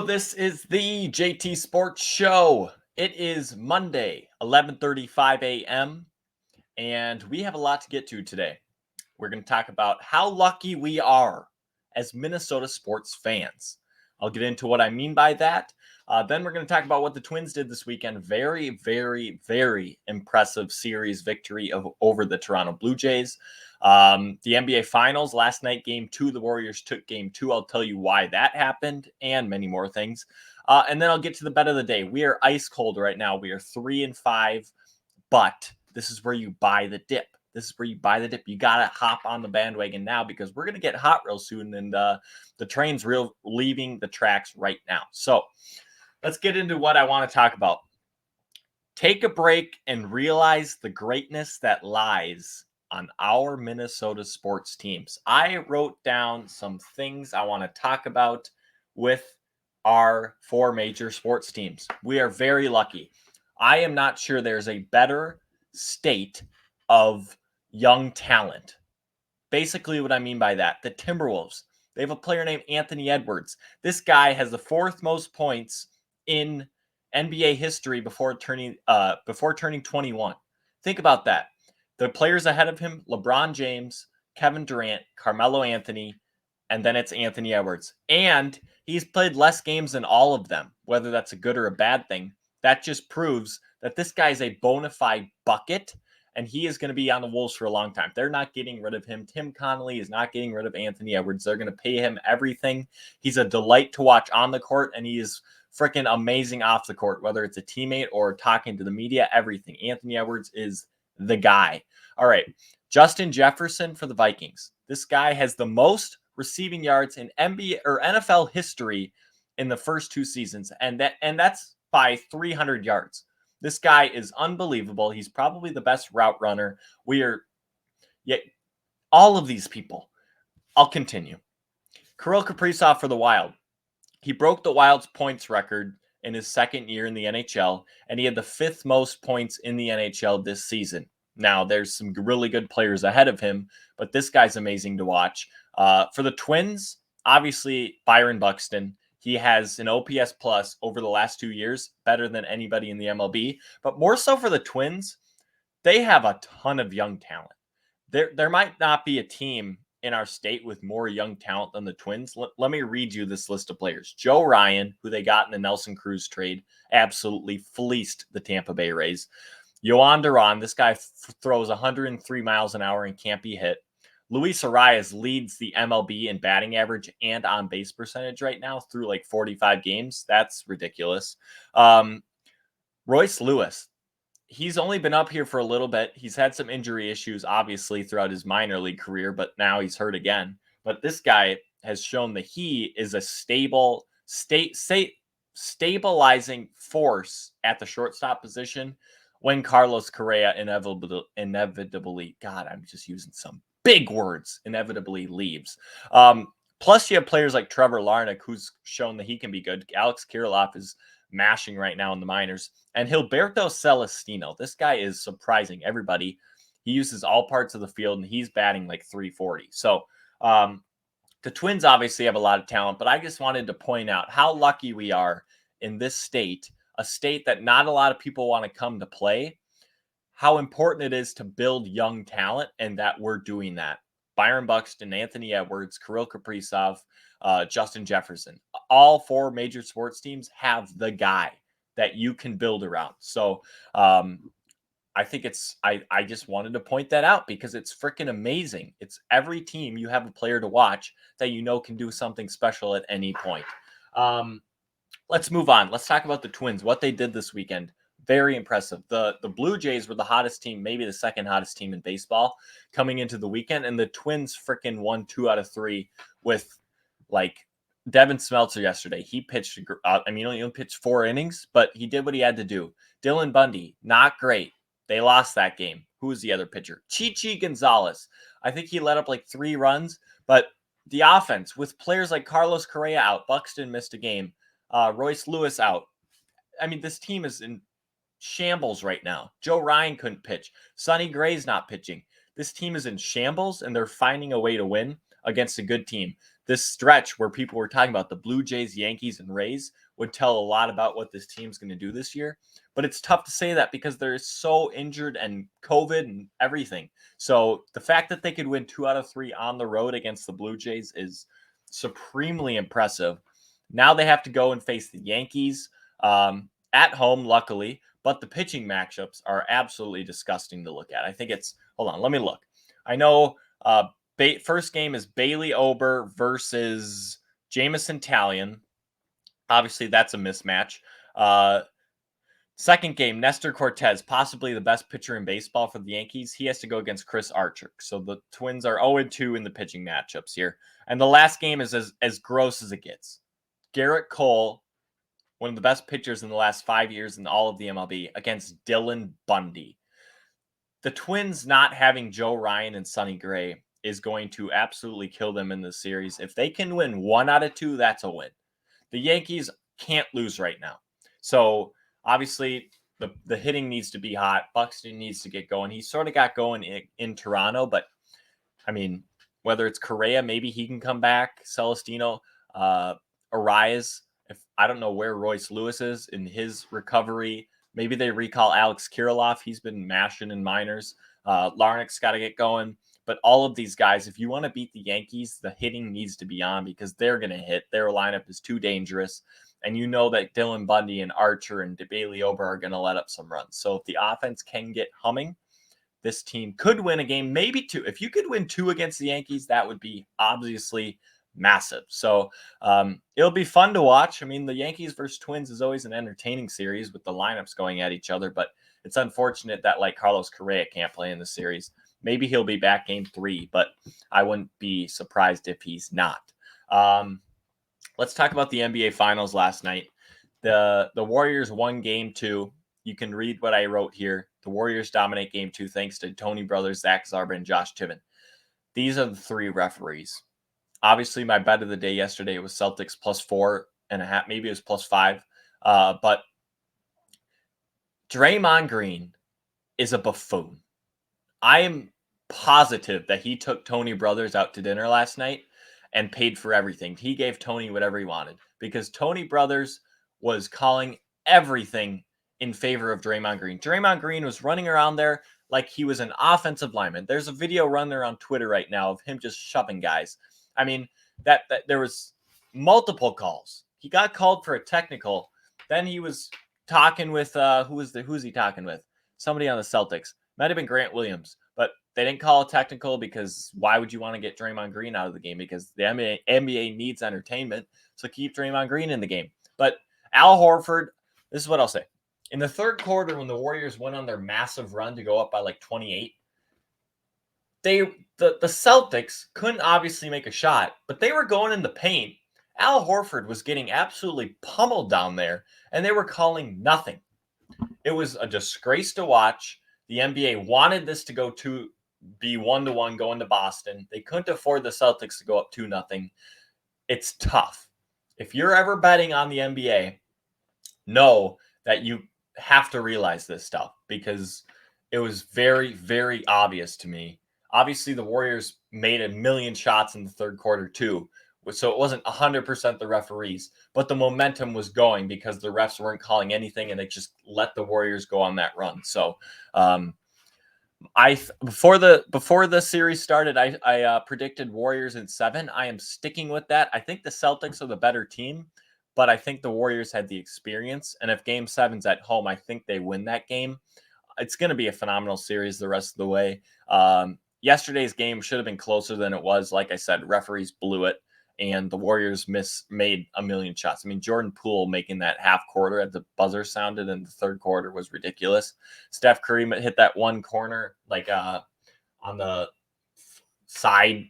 This is the JT Sports Show. It is Monday, 11:35 a.m., and we have a lot to get to today. We're going to talk about how lucky we are as Minnesota sports fans. I'll get into what I mean by that. Then we're going to talk about what the Twins did this weekend. Very, very, very impressive series victory over the Toronto Blue Jays. The NBA Finals last night, Game 2, the Warriors took Game 2. I'll tell you why that happened and many more things. And then I'll get to the bet of the day. We are ice cold right now. We are 3-5, but this is where you buy the dip. This is where you buy the dip. You got to hop on the bandwagon now because we're going to get hot real soon, and the train's leaving the tracks right now. So let's get into what I want to talk about. Take a break and realize the greatness that lies on our Minnesota sports teams. I wrote down some things I want to talk about with our four major sports teams. We are very lucky. I am not sure there's a better state of young talent. Basically, what I mean by that, the Timberwolves, they have a player named Anthony Edwards. This guy has the fourth most points in NBA history before turning 21. Think about that. The players ahead of him, LeBron James, Kevin Durant, Carmelo Anthony, and then it's Anthony Edwards. And he's played less games than all of them, whether that's a good or a bad thing. That just proves that this guy's a bona fide bucket, and he is going to be on the Wolves for a long time. They're not getting rid of him. Tim Connolly is not getting rid of Anthony Edwards. They're going to pay him everything. He's a delight to watch on the court, and he is freaking amazing off the court, whether it's a teammate or talking to the media, everything. Anthony Edwards is the guy. All right, Justin Jefferson for the Vikings. This guy has the most receiving yards in NBA or NFL history in the first two seasons, and that's by 300 yards. This guy is unbelievable. He's probably the best route runner. All of these people. I'll continue. Kirill Kaprizov for the Wild. He broke the Wild's points record in his second year in the NHL, and he had the fifth most points in the NHL this season. Now, there's some really good players ahead of him, but this guy's amazing to watch. For the Twins, obviously, Byron Buxton. He has an OPS plus over the last 2 years, better than anybody in the MLB. But more so for the Twins, they have a ton of young talent. There might not be a team in our state with more young talent than the Twins. Let me read you this list of players. Joe Ryan, who they got in the Nelson Cruz trade, absolutely fleeced the Tampa Bay Rays. Yohan Duran, this guy throws 103 miles an hour and can't be hit. Luis Arias leads the MLB in batting average and on base percentage right now through like 45 games. That's ridiculous. Royce Lewis, he's only been up here for a little bit. He's had some injury issues, obviously, throughout his minor league career, but now he's hurt again. But this guy has shown that he is a stabilizing force at the shortstop position when Carlos Correa inevitably, God, I'm just using some big words, inevitably leaves. Plus, you have players like Trevor Larnach, who's shown that he can be good. Alex Kirilloff is mashing right now in the minors. And Gilberto Celestino, this guy is surprising everybody. He uses all parts of the field, and he's batting like 340. So the Twins obviously have a lot of talent, but I just wanted to point out how lucky we are in this state, a state that not a lot of people want to come to play, how important it is to build young talent, and that we're doing that. Byron Buxton, Anthony Edwards, Kirill Kaprizov, Justin Jefferson. All four major sports teams have the guy that you can build around. So I think I just wanted to point that out because it's freaking amazing. It's every team you have a player to watch that you know can do something special at any point. Let's move on. Let's talk about the Twins, what they did this weekend. Very impressive. The Blue Jays were the hottest team, maybe the second hottest team in baseball coming into the weekend, and the Twins freaking won 2 out of 3 with like Devin Smeltzer yesterday. He pitched, he only pitched 4 innings, but he did what he had to do. Dylan Bundy, not great. They lost that game. Who was the other pitcher? Chichi Gonzalez. I think he let up like 3 runs, but the offense with players like Carlos Correa out, Buxton missed a game, Royce Lewis out. I mean, this team is in shambles right now. Joe Ryan couldn't pitch. Sonny Gray's not pitching. This team is in shambles, and they're finding a way to win against a good team. this stretch where people were talking about the Blue Jays, Yankees, and Rays would tell a lot about what this team's going to do this year. But it's tough to say that because they're so injured and COVID and everything. So the fact that they could win 2 out of 3 on the road against the Blue Jays is supremely impressive. Now they have to go and face the Yankees at home, luckily. But the pitching matchups are absolutely disgusting to look at. I think it's, hold on, let me look. I know first game is Bailey Ober versus Jamison Talion. Obviously, that's a mismatch. Second game, Nestor Cortez, possibly the best pitcher in baseball for the Yankees. He has to go against Chris Archer. So the Twins are 0-2 in the pitching matchups here. And the last game is as gross as it gets. Garrett Cole, one of the best pitchers in the last 5 years in all of the MLB, against Dylan Bundy. The Twins not having Joe Ryan and Sonny Gray is going to absolutely kill them in this series. If they can win 1 out of 2, that's a win. The Yankees can't lose right now. So obviously the hitting needs to be hot. Buxton needs to get going. He sort of got going in Toronto, but I mean, whether it's Correa, maybe he can come back. Celestino, Arias. If I don't know where Royce Lewis is in his recovery. Maybe they recall Alex Kirilloff. He's been mashing in minors. Larnach's got to get going. But all of these guys, if you want to beat the Yankees, the hitting needs to be on because they're going to hit. Their lineup is too dangerous. And you know that Dylan Bundy and Archer and Bailey Ober are going to let up some runs. So if the offense can get humming, this team could win a game, maybe 2. If you could win 2 against the Yankees, that would be obviously massive. So it'll be fun to watch. I mean, the Yankees versus Twins is always an entertaining series with the lineups going at each other, but it's unfortunate that like Carlos Correa can't play in the series. Maybe he'll be back game 3, but I wouldn't be surprised if he's not. Let's talk about the NBA Finals last night. The Warriors won game 2. You can read what I wrote here. The Warriors dominate game 2 thanks to Tony Brothers, Zach Zarba, and Josh Tiven. These are the 3 referees. Obviously, my bet of the day yesterday was Celtics +4.5. Maybe it was +5. But Draymond Green is a buffoon. I am positive that he took Tony Brothers out to dinner last night and paid for everything. He gave Tony whatever he wanted because Tony Brothers was calling everything in favor of Draymond Green. Draymond Green was running around there like he was an offensive lineman. There's a video running around Twitter right now of him just shoving guys. I mean, that there was multiple calls. He got called for a technical. Then he was talking with who's he talking with? Somebody on the Celtics. Might have been Grant Williams, but they didn't call a technical because why would you want to get Draymond Green out of the game? Because the NBA needs entertainment, so keep Draymond Green in the game. But Al Horford, this is what I'll say. In the third quarter, when the Warriors went on their massive run to go up by like 28, the Celtics couldn't obviously make a shot, but they were going in the paint. Al Horford was getting absolutely pummeled down there, and they were calling nothing. It was a disgrace to watch. The NBA wanted this to go to be 1-1 going to Boston. They couldn't afford the Celtics to go up 2-0. It's tough. If you're ever betting on the NBA, know that you have to realize this stuff because it was very, very obvious to me. Obviously, the Warriors made a million shots in the third quarter too, so it wasn't 100% the referees, but the momentum was going because the refs weren't calling anything and they just let the Warriors go on that run. So before the series started, I predicted Warriors in 7. I am sticking with that. I think the Celtics are the better team, but I think the Warriors had the experience. And if Game 7's at home, I think they win that game. It's going to be a phenomenal series the rest of the way. Yesterday's game should have been closer than it was. Like I said, referees blew it, and the Warriors made a million shots. I mean, Jordan Poole making that half quarter at the buzzer sounded in the third quarter was ridiculous. Steph Curry hit that one corner, like on the side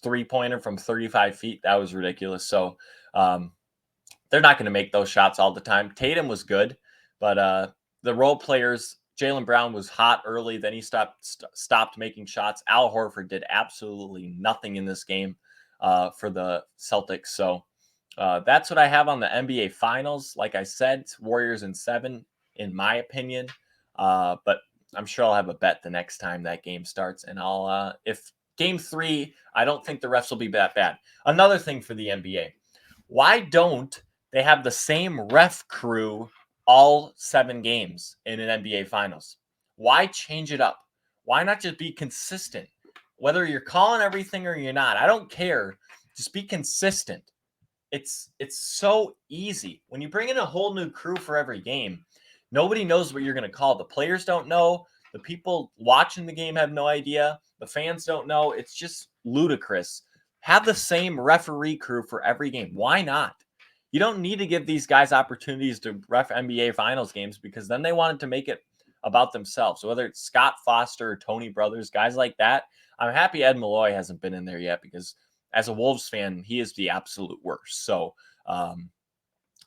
3-pointer from 35 feet. That was ridiculous. So they're not going to make those shots all the time. Tatum was good, but the role players, Jaylen Brown was hot early. Then he stopped making shots. Al Horford did absolutely nothing in this game for the Celtics. So that's what I have on the NBA Finals. Like I said, Warriors in 7, in my opinion. But I'm sure I'll have a bet the next time that game starts. And I'll if Game 3, I don't think the refs will be that bad. Another thing for the NBA, why don't they have the same ref crew all 7 games in an NBA Finals? Why change it up? Why not just be consistent? Whether you're calling everything or you're not, I don't care. Just be consistent. It's so easy. When you bring in a whole new crew for every game, nobody knows what you're going to call. The players don't know. The people watching the game have no idea. The fans don't know. It's just ludicrous. Have the same referee crew for every game. Why not? You don't need to give these guys opportunities to ref NBA Finals games because then they wanted to make it about themselves. So whether it's Scott Foster or Tony Brothers, guys like that, I'm happy Ed Malloy hasn't been in there yet because as a Wolves fan, he is the absolute worst. So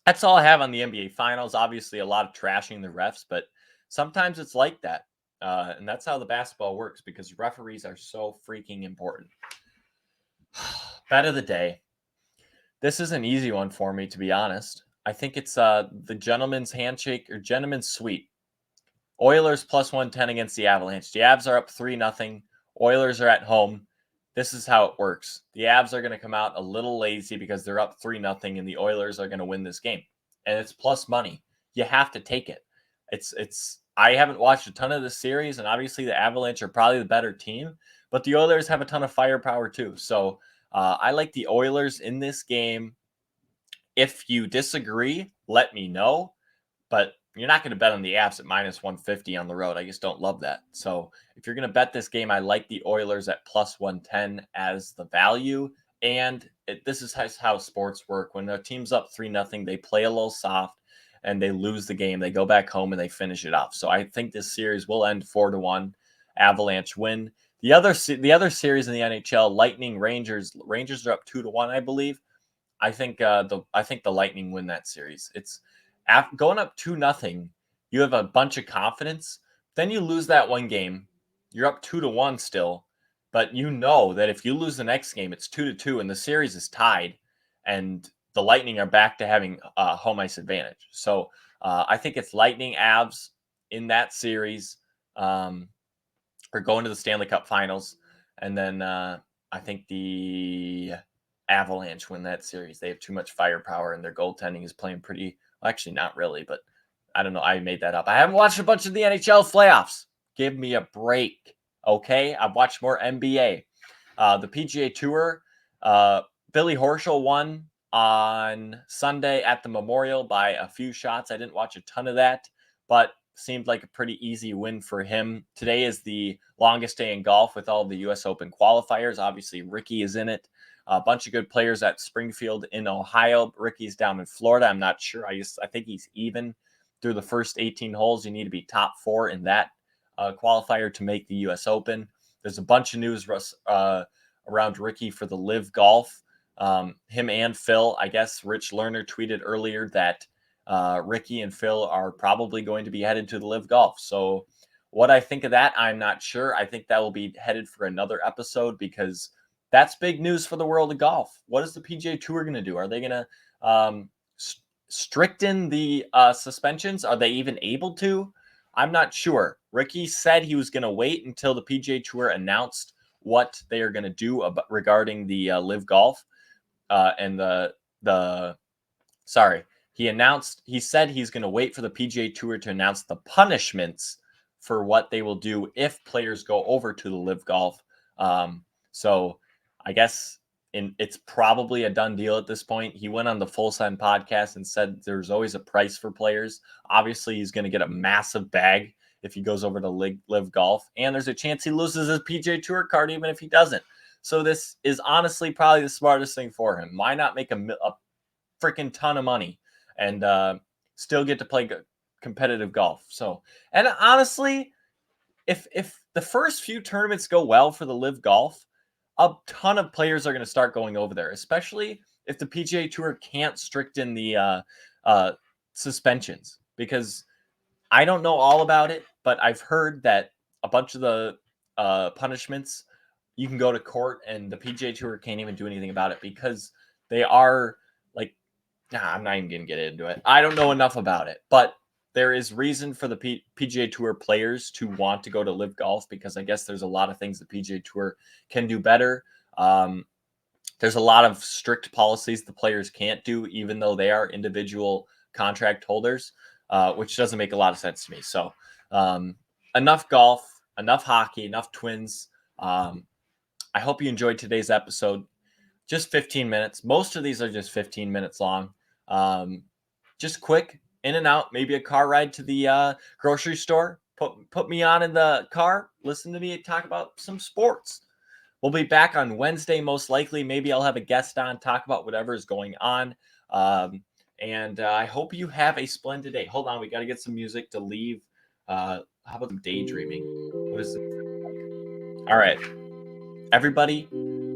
that's all I have on the NBA Finals. Obviously, a lot of trashing the refs, but sometimes it's like that. And that's how the basketball works because referees are so freaking important. Bet of the day. This is an easy one for me, to be honest. I think it's the gentleman's handshake or gentleman's sweep. Oilers plus 110 against the Avalanche. The Avs are up 3-0. Oilers are at home. This is how it works. The Avs are going to come out a little lazy because they're up 3-0 and the Oilers are going to win this game. And it's plus money. You have to take it. I haven't watched a ton of this series, and obviously the Avalanche are probably the better team, but the Oilers have a ton of firepower too. So I like the Oilers in this game. If you disagree, let me know. But you're not going to bet on the Avs at minus 150 on the road. I just don't love that. So if you're going to bet this game, I like the Oilers at plus 110 as the value. And this is how sports work. When a team's up 3-0, they play a little soft and they lose the game. They go back home and they finish it off. So I think this series will end 4-1. Avalanche win. The other series in the NHL, Lightning Rangers. Rangers are up 2-1, I believe. I think the Lightning win that series. It's going up 2-0. You have a bunch of confidence. Then you lose that one game. You're up 2-1 still, but you know that if you lose the next game, it's 2-2, and the series is tied, and the Lightning are back to having home ice advantage. So I think it's Lightning Avs in that series. Or going to the Stanley Cup Finals, and then I think the Avalanche win that series. They have too much firepower, and their goaltending is playing pretty. Well, actually, not really, but I don't know. I made that up. I haven't watched a bunch of the NHL playoffs. Give me a break, okay? I've watched more NBA. The PGA Tour. Billy Horschel won on Sunday at the Memorial by a few shots. I didn't watch a ton of that, but seemed like a pretty easy win for him. Today is the longest day in golf with all the U.S. Open qualifiers. Obviously, Ricky is in it. A bunch of good players at Springfield in Ohio. Ricky's down in Florida. I'm not sure. I think he's even through the first 18 holes. You need to be top 4 in that qualifier to make the U.S. Open. There's a bunch of news around Ricky for the Liv Golf. Him and Phil, I guess Rich Lerner tweeted earlier that Ricky and Phil are probably going to be headed to the Liv Golf. So what I think of that, I'm not sure. I think that will be headed for another episode because that's big news for the world of golf. What is the PGA Tour going to do? Are they going to stricten the suspensions? Are they even able to? I'm not sure. Ricky said he was going to wait until the PGA Tour announced what they are going to do regarding the Liv Golf and he said he's going to wait for the PGA Tour to announce the punishments for what they will do if players go over to the Liv Golf. So I guess it's probably a done deal at this point. He went on the Full Send podcast and said there's always a price for players. Obviously, he's going to get a massive bag if he goes over to Liv Golf, and there's a chance he loses his PGA Tour card even if he doesn't. So this is honestly probably the smartest thing for him. Why not make a freaking ton of money and still get to play competitive golf? So, and honestly, if the first few tournaments go well for the Liv Golf, a ton of players are going to start going over there, especially if the PGA Tour can't stricten the suspensions, because I don't know all about it, but I've heard that a bunch of the punishments, you can go to court and the PGA Tour can't even do anything about it because they are like, I'm not even going to get into it. I don't know enough about it, but there is reason for the PGA Tour players to want to go to Liv Golf, because I guess there's a lot of things the PGA Tour can do better. There's a lot of strict policies the players can't do, even though they are individual contract holders, which doesn't make a lot of sense to me. So enough golf, enough hockey, enough Twins. I hope you enjoyed today's episode. Just 15 minutes. Most of these are just 15 minutes long. Just quick, in and out, maybe a car ride to the grocery store. Put me on in the car. Listen to me talk about some sports. We'll be back on Wednesday, most likely. Maybe I'll have a guest on, talk about whatever is going on. And I hope you have a splendid day. Hold on, we got to get some music to leave. How about some daydreaming? What is it? All right. Everybody,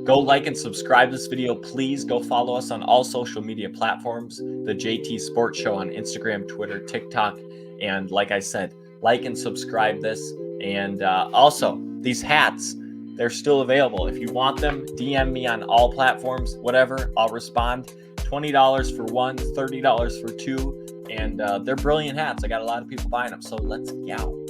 go like and subscribe this video. Please go follow us on all social media platforms. The JT Sports Show on Instagram, Twitter, TikTok. And like I said, like and subscribe this. And also, these hats, they're still available. If you want them, DM me on all platforms, whatever, I'll respond. $20 for one, $30 for two. And they're brilliant hats. I got a lot of people buying them. So let's go.